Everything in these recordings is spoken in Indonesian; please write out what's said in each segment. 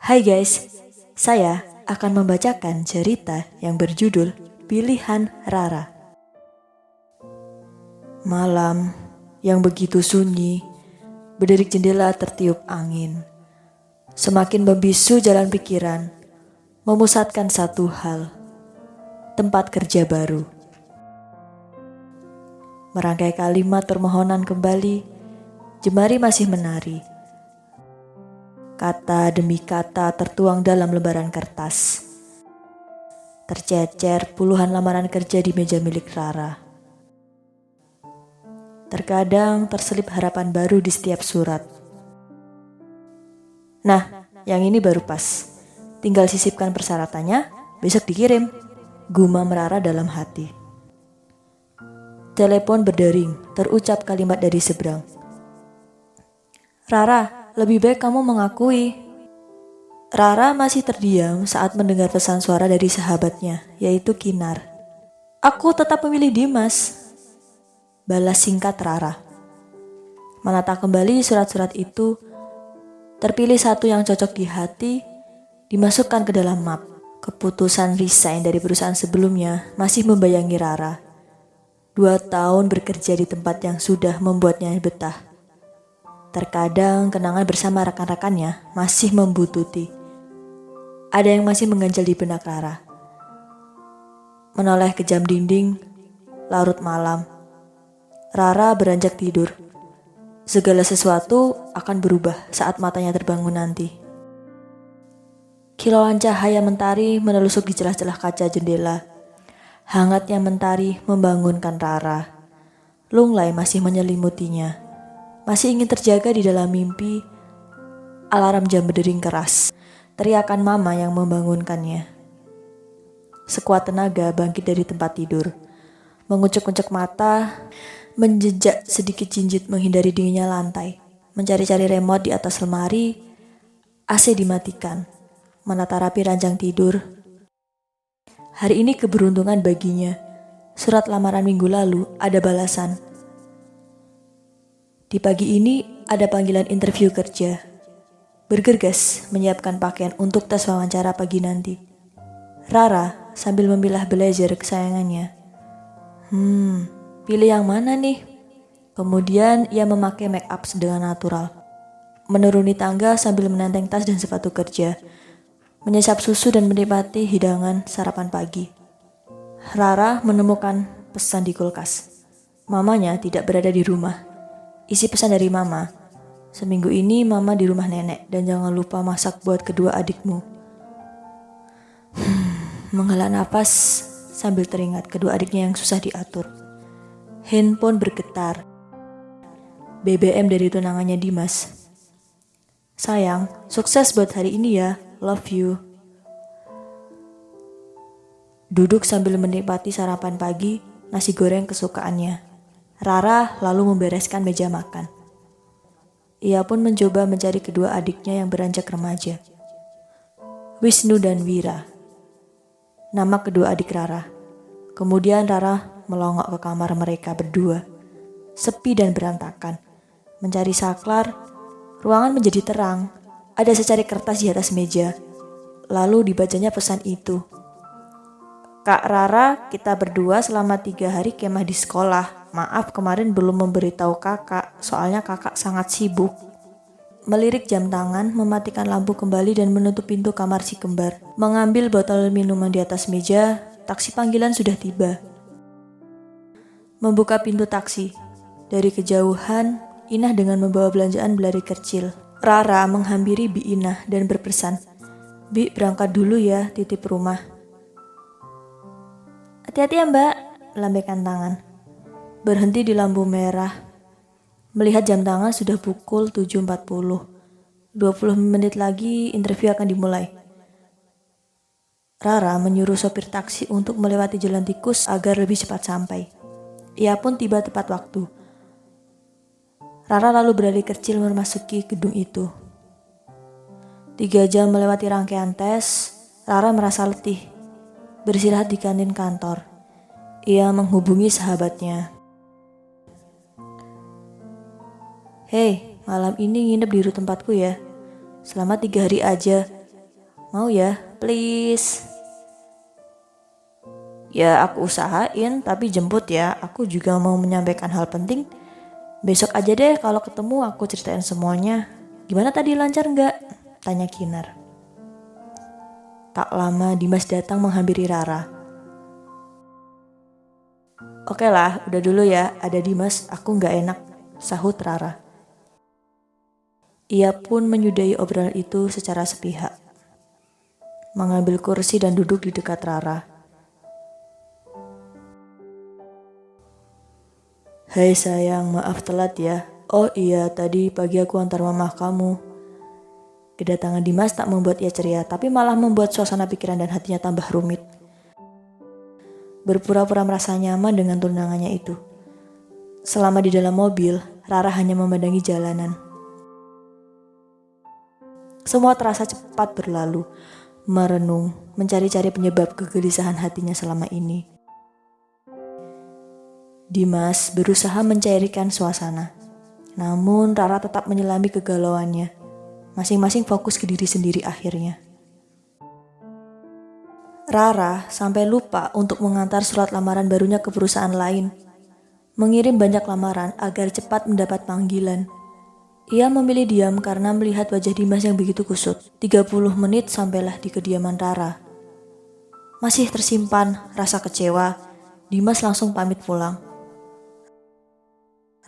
Hai guys, saya akan membacakan cerita yang berjudul Pilihan Rara. Malam yang begitu sunyi, berderik jendela tertiup angin. Semakin membisu jalan pikiran, memusatkan satu hal, tempat kerja baru. Merangkai kalimat permohonan kembali, jemari masih menari. Kata demi kata tertuang dalam lembaran kertas. Tercecer puluhan lamaran kerja di meja milik Rara. Terkadang terselip harapan baru di setiap surat. Nah, yang ini baru pas. Tinggal sisipkan persyaratannya, besok dikirim. Gumam Rara dalam hati. Telepon berdering, terucap kalimat dari seberang. Rara, lebih baik kamu mengakui. Rara masih terdiam saat mendengar pesan suara dari sahabatnya, yaitu Kinar. Aku tetap memilih Dimas. Balas singkat Rara. Menata kembali surat-surat itu, terpilih satu yang cocok di hati, dimasukkan ke dalam map. Keputusan resign dari perusahaan sebelumnya masih membayangi Rara. 2 tahun bekerja di tempat yang sudah membuatnya betah. Terkadang kenangan bersama rekan-rekannya masih membututi. Ada yang masih mengganjal di benak Rara. Menoleh ke jam dinding, larut malam. Rara beranjak tidur. Segala sesuatu akan berubah saat matanya terbangun nanti. Kilauan cahaya mentari menelusuk di celah-celah kaca jendela. Hangatnya mentari membangunkan Rara. Lunglai masih menyelimutinya. Masih ingin terjaga di dalam mimpi. Alarm jam berdering keras. Teriakan mama yang membangunkannya. Sekuat tenaga bangkit dari tempat tidur. Mengucek-ucek mata, menjejak sedikit jinjit menghindari dinginnya lantai. Mencari-cari remote di atas lemari. AC dimatikan. Menata rapi ranjang tidur. Hari ini keberuntungan baginya. Surat lamaran minggu lalu ada balasan. Di pagi ini ada panggilan interview kerja. Bergegas menyiapkan pakaian untuk tes wawancara pagi nanti. Rara sambil memilah blazer kesayangannya. Pilih yang mana nih? Kemudian ia memakai make up dengan natural. Menuruni tangga sambil menenteng tas dan sepatu kerja. Menyesap susu dan menikmati hidangan sarapan pagi. Rara menemukan pesan di kulkas. Mamanya tidak berada di rumah. Isi pesan dari mama. Seminggu ini mama di rumah nenek dan jangan lupa masak buat kedua adikmu. Menghela napas sambil teringat kedua adiknya yang susah diatur. Handphone bergetar. BBM dari tunangannya Dimas. Sayang, sukses buat hari ini ya. Love you. Duduk sambil menikmati sarapan pagi, nasi goreng kesukaannya. Rara lalu membereskan meja makan. Ia pun mencoba mencari kedua adiknya yang beranjak remaja. Wisnu dan Wira. Nama kedua adik Rara. Kemudian Rara melongok ke kamar mereka berdua. Sepi dan berantakan. Mencari saklar, ruangan menjadi terang. Ada secari kertas di atas meja. Lalu dibacanya pesan itu. Kak Rara, kita berdua selama 3 hari kemah di sekolah. Maaf kemarin belum memberitahu kakak, soalnya kakak sangat sibuk. Melirik jam tangan, mematikan lampu kembali dan menutup pintu kamar si kembar. Mengambil botol minuman di atas meja, taksi panggilan sudah tiba. Membuka pintu taksi. Dari kejauhan, Inah dengan membawa belanjaan berlari kecil. Rara menghampiri Bi Inah dan berpesan, Bi berangkat dulu ya, titip rumah. Hati-hati ya mbak, lambaikan tangan. Berhenti di lampu merah. Melihat jam tangan sudah pukul 7.40. 20 menit lagi interview akan dimulai. Rara menyuruh sopir taksi untuk melewati jalan tikus agar lebih cepat sampai. Ia pun tiba tepat waktu. Rara lalu berlari kecil memasuki gedung itu. 3 jam melewati rangkaian tes, Rara merasa letih. Beristirahat di kantin kantor. Ia menghubungi sahabatnya. Hei, malam ini nginep di tempatku ya. Selama 3 hari aja. Mau ya, please. Ya aku usahain, tapi jemput ya. Aku juga mau menyampaikan hal penting. Besok aja deh kalau ketemu aku ceritain semuanya. Gimana tadi, lancar nggak? Tanya Kinar. Tak lama Dimas datang menghampiri Rara. Oke lah, udah dulu ya, ada Dimas, aku nggak enak, sahut Rara. Ia pun menyudahi obrolan itu secara sepihak. Mengambil kursi dan duduk di dekat Rara. Hai sayang, maaf telat ya. Oh iya, tadi pagi aku antar mamah kamu. Kedatangan Dimas tak membuat ia ceria, tapi malah membuat suasana pikiran dan hatinya tambah rumit. Berpura-pura merasa nyaman dengan tunangannya itu. Selama di dalam mobil, Rara hanya memandangi jalanan. Semua terasa cepat berlalu, merenung, mencari-cari penyebab kegelisahan hatinya selama ini. Dimas berusaha mencairkan suasana, namun Rara tetap menyelami kegalauannya. Masing-masing fokus ke diri sendiri akhirnya. Rara sampai lupa untuk mengantar surat lamaran barunya ke perusahaan lain. Mengirim banyak lamaran agar cepat mendapat panggilan. Ia memilih diam karena melihat wajah Dimas yang begitu kusut. 30 menit sampailah di kediaman Rara. Masih tersimpan rasa kecewa, Dimas langsung pamit pulang.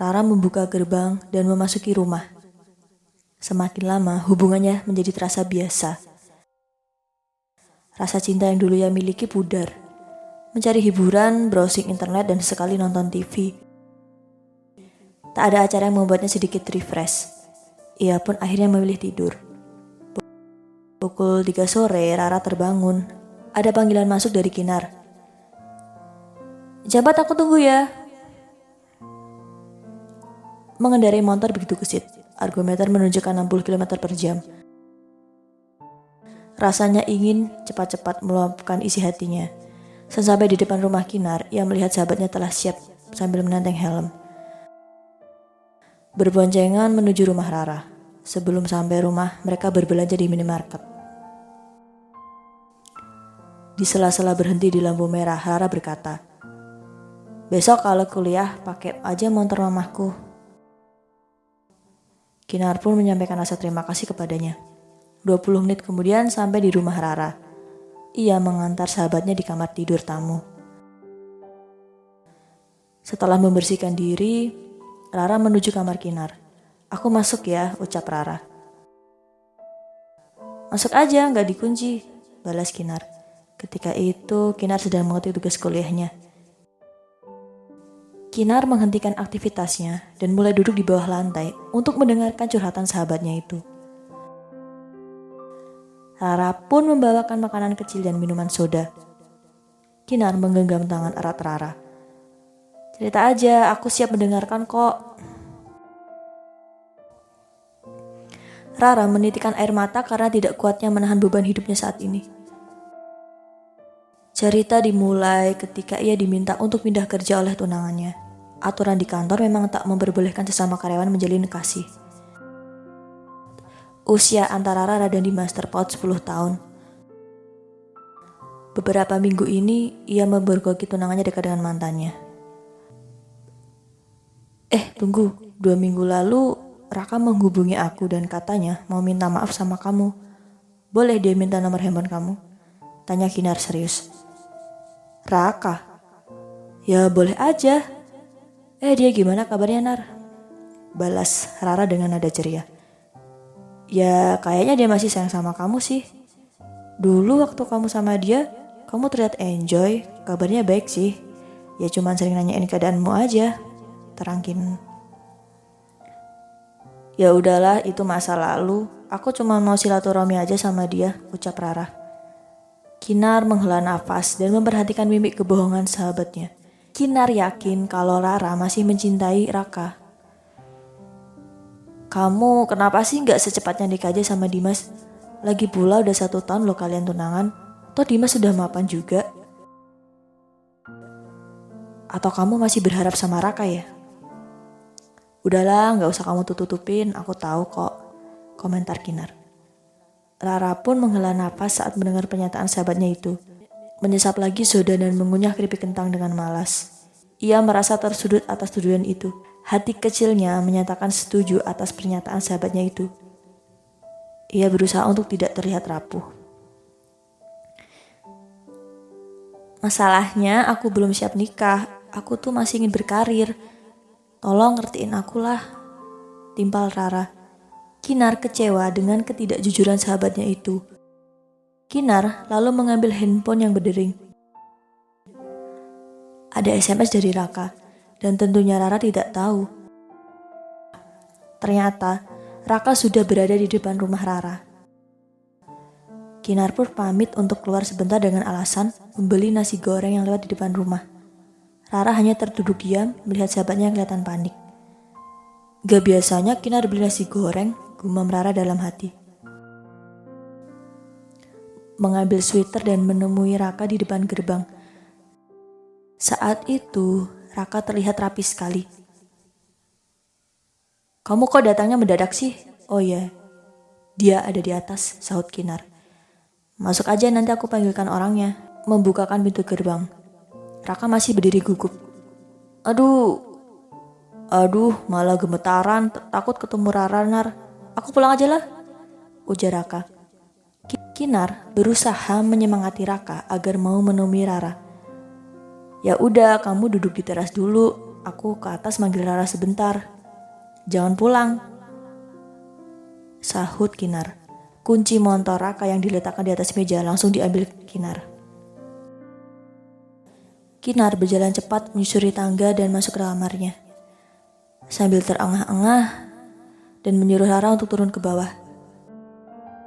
Rara membuka gerbang dan memasuki rumah. Semakin lama hubungannya menjadi terasa biasa. Rasa cinta yang dulu ia miliki pudar. Mencari hiburan, browsing internet, dan sekali nonton TV. Tak ada acara yang membuatnya sedikit refresh. Ia pun akhirnya memilih tidur. Pukul 3 sore, Rara terbangun. Ada panggilan masuk dari Kinar. Jabat, aku tunggu ya. Mengendarai motor begitu gesit. Argometer menunjukkan 60 km per jam. Rasanya ingin cepat-cepat meluapkan isi hatinya. Sesampai di depan rumah Kinar, ia melihat sahabatnya telah siap sambil menenteng helm. Berboncengan menuju rumah Rara. Sebelum sampai rumah, mereka berbelanja di minimarket. Di sela-sela berhenti di lampu merah, Rara berkata, besok kalau kuliah pakai aja motor mamahku. Kinar pun menyampaikan rasa terima kasih kepadanya. 20 menit kemudian sampai di rumah Rara. Ia mengantar sahabatnya di kamar tidur tamu. Setelah membersihkan diri, Rara menuju kamar Kinar. Aku masuk ya, ucap Rara. Masuk aja, gak dikunci, balas Kinar. Ketika itu, Kinar sedang mengetik tugas kuliahnya. Kinar menghentikan aktivitasnya dan mulai duduk di bawah lantai untuk mendengarkan curhatan sahabatnya itu. Rara pun membawakan makanan kecil dan minuman soda. Kinar menggenggam tangan erat Rara. Cerita aja, aku siap mendengarkan kok. Rara menitikkan air mata karena tidak kuatnya menahan beban hidupnya saat ini. Cerita dimulai ketika ia diminta untuk pindah kerja oleh tunangannya. Aturan di kantor memang tak memperbolehkan sesama karyawan menjalin kasih. Usia antara Rara dan Dimas terpaut 10 tahun. Beberapa minggu ini, ia mempergoki tunangannya dekat dengan mantannya. Tunggu, 2 minggu lalu Raka menghubungi aku dan katanya mau minta maaf sama kamu. Boleh dia minta nomor handphone kamu? Tanya Kinar serius. Raka? Ya boleh aja. Dia gimana kabarnya, Nar? Balas Rara dengan nada ceria. Ya kayaknya dia masih sayang sama kamu sih. Dulu waktu kamu sama dia, kamu terlihat enjoy, kabarnya baik sih. Ya cuman sering nanyain keadaanmu aja, terangkin. Ya udahlah, itu masa lalu. Aku cuma mau silaturahmi aja sama dia, ucap Rara. Kinar menghela nafas dan memperhatikan mimik kebohongan sahabatnya. Kinar yakin kalau Rara masih mencintai Raka. Kamu kenapa sih gak secepatnya nikah aja sama Dimas? Lagi pula udah 1 tahun lo kalian tunangan. Toh Dimas sudah mapan juga. Atau kamu masih berharap sama Raka ya? Udahlah, gak usah kamu tutupin, aku tahu kok, komentar Kinar. Rara pun menghela napas saat mendengar pernyataan sahabatnya itu. Menyesap lagi soda dan mengunyah keripik kentang dengan malas. Ia merasa tersudut atas tuduhan itu. Hati kecilnya menyatakan setuju atas pernyataan sahabatnya itu. Ia berusaha untuk tidak terlihat rapuh. Masalahnya aku belum siap nikah. Aku tuh masih ingin berkarir. Tolong ngertiin aku lah, timpal Rara. Kinar kecewa dengan ketidakjujuran sahabatnya itu. Kinar lalu mengambil handphone yang berdering. Ada SMS dari Raka, dan tentunya Rara tidak tahu. Ternyata Raka sudah berada di depan rumah Rara. Kinar pun pamit untuk keluar sebentar dengan alasan membeli nasi goreng yang lewat di depan rumah. Rara hanya terduduk diam melihat sahabatnya yang kelihatan panik. Gak biasanya Kinar beli nasi goreng, gumam Rara dalam hati. Mengambil sweater dan menemui Raka di depan gerbang. Saat itu, Raka terlihat rapi sekali. Kamu kok datangnya mendadak sih? Oh ya, dia ada di atas, sahut Kinar. Masuk aja, nanti aku panggilkan orangnya. Membukakan pintu gerbang. Raka masih berdiri gugup. Aduh, malah gemetaran, takut ketemu Rara, Nar. Aku pulang aja lah, ujar Raka. Kinar berusaha menyemangati Raka agar mau menemui Rara. Ya udah, kamu duduk di teras dulu. Aku ke atas manggil Rara sebentar. Jangan pulang, sahut Kinar. Kunci motor Raka yang diletakkan di atas meja langsung diambil Kinar. Kinar berjalan cepat menyusuri tangga dan masuk ke kamarnya. Sambil terengah-engah dan menyuruh Rara untuk turun ke bawah.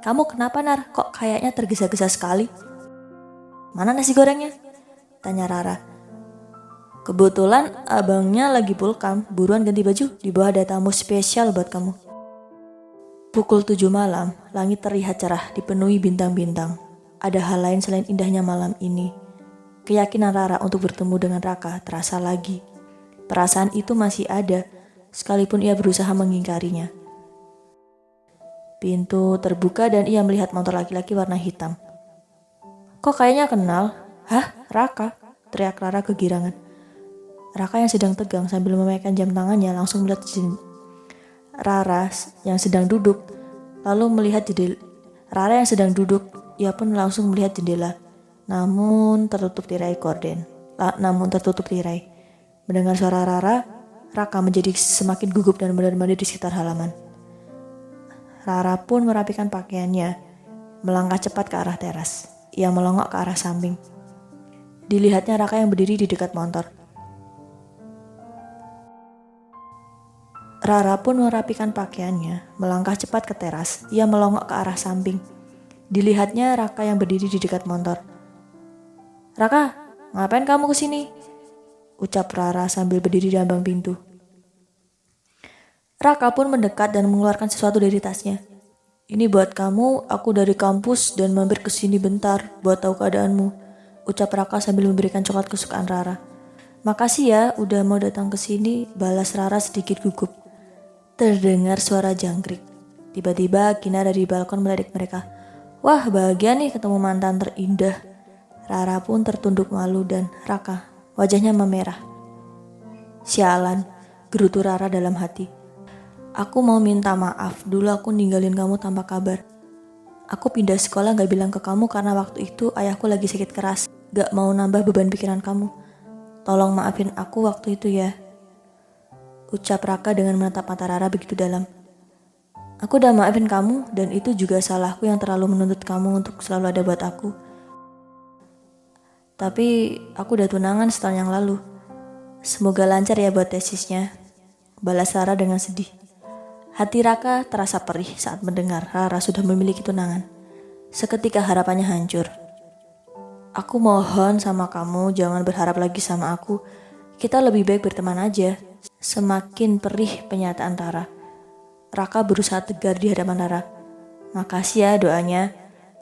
Kamu kenapa, Nar? Kok kayaknya tergesa-gesa sekali? Mana nasi gorengnya? Tanya Rara. Kebetulan abangnya lagi pulkam, buruan ganti baju, di bawah ada tamu spesial buat kamu. Pukul 7 malam, langit terlihat cerah dipenuhi bintang-bintang. Ada hal lain selain indahnya malam ini. Keyakinan Rara untuk bertemu dengan Raka terasa lagi. Perasaan itu masih ada, sekalipun ia berusaha mengingkarinya. Pintu terbuka dan ia melihat motor laki-laki warna hitam. Kok kayaknya kenal? Hah, Raka? Teriak Rara kegirangan. Raka yang sedang tegang sambil memekkan jam tangannya langsung melihat Rara yang sedang duduk, lalu melihat jendela. Rara yang sedang duduk, ia pun langsung melihat jendela. Namun tertutup tirai gorden. Mendengar suara Rara, Raka menjadi semakin gugup dan mondar-mandir di sekitar halaman. Rara pun merapikan pakaiannya, melangkah cepat ke arah teras. Ia melongok ke arah samping. Dilihatnya Raka yang berdiri di dekat motor. Rara pun merapikan pakaiannya, melangkah cepat ke teras. Ia melongok ke arah samping. Dilihatnya Raka yang berdiri di dekat motor. Raka, ngapain kamu kesini? Ucap Rara sambil berdiri di ambang pintu. Raka pun mendekat dan mengeluarkan sesuatu dari tasnya. Ini buat kamu, aku dari kampus dan mampir ke sini bentar buat tahu keadaanmu, ucap Raka sambil memberikan coklat kesukaan Rara. Makasih ya udah mau datang ke sini, balas Rara sedikit gugup. Terdengar suara jangkrik. Tiba-tiba Kinar dari balkon melirik mereka. Wah, bahagia nih ketemu mantan terindah. Rara pun tertunduk malu dan Raka, wajahnya memerah. Sialan, gerutu Rara dalam hati. Aku mau minta maaf, dulu aku ninggalin kamu tanpa kabar. Aku pindah sekolah gak bilang ke kamu karena waktu itu ayahku lagi sakit keras. Gak mau nambah beban pikiran kamu. Tolong maafin aku waktu itu ya. Ucap Raka dengan menatap mata Rara begitu dalam. Aku udah maafin kamu dan itu juga salahku yang terlalu menuntut kamu untuk selalu ada buat aku. Tapi aku udah tunangan setahun yang lalu. Semoga lancar ya buat tesisnya, balas Rara dengan sedih. Hati Raka terasa perih saat mendengar Rara sudah memiliki tunangan. Seketika harapannya hancur. Aku mohon sama kamu jangan berharap lagi sama aku. Kita lebih baik berteman aja. Semakin perih penyataan Rara. Raka berusaha tegar di hadapan Rara. Makasih ya doanya.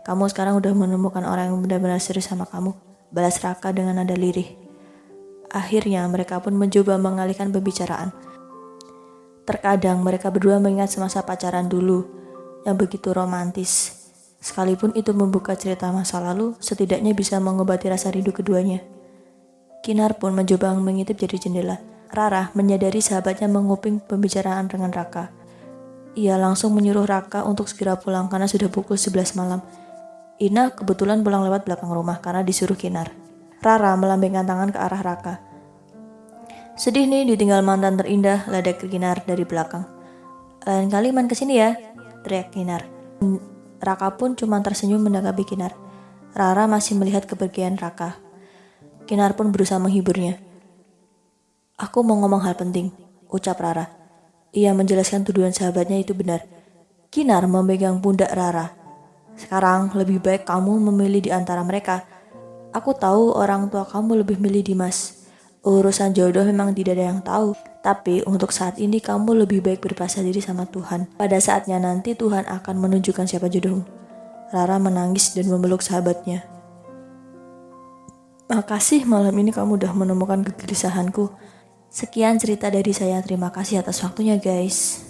Kamu sekarang udah menemukan orang yang benar-benar serius sama kamu, balas Raka dengan nada lirih. Akhirnya mereka pun mencoba mengalihkan pembicaraan. Terkadang mereka berdua mengingat semasa pacaran dulu yang begitu romantis. Sekalipun itu membuka cerita masa lalu, setidaknya bisa mengobati rasa rindu keduanya. Kinar pun mencoba mengintip dari jendela. Rara menyadari sahabatnya menguping pembicaraan dengan Raka. Ia langsung menyuruh Raka untuk segera pulang karena sudah pukul 11 malam. Ina kebetulan pulang lewat belakang rumah karena disuruh Kinar. Rara melambaikan tangan ke arah Raka. Sedih nih ditinggal mantan terindah, ledak Kinar dari belakang. Lain kali main kesini ya, teriak Kinar. Raka pun cuma tersenyum menanggapi Kinar. Rara masih melihat kepergian Raka. Kinar pun berusaha menghiburnya. Aku mau ngomong hal penting, ucap Rara. Ia menjelaskan tuduhan sahabatnya itu benar. Kinar memegang pundak Rara. Sekarang lebih baik kamu memilih di antara mereka. Aku tahu orang tua kamu lebih milih Dimas. Urusan jodoh memang tidak ada yang tahu. Tapi untuk saat ini kamu lebih baik berpasrah diri sama Tuhan. Pada saatnya nanti Tuhan akan menunjukkan siapa jodohmu. Rara menangis dan memeluk sahabatnya. Makasih malam ini kamu udah menemukan kegelisahanku. Sekian cerita dari saya, terima kasih atas waktunya guys.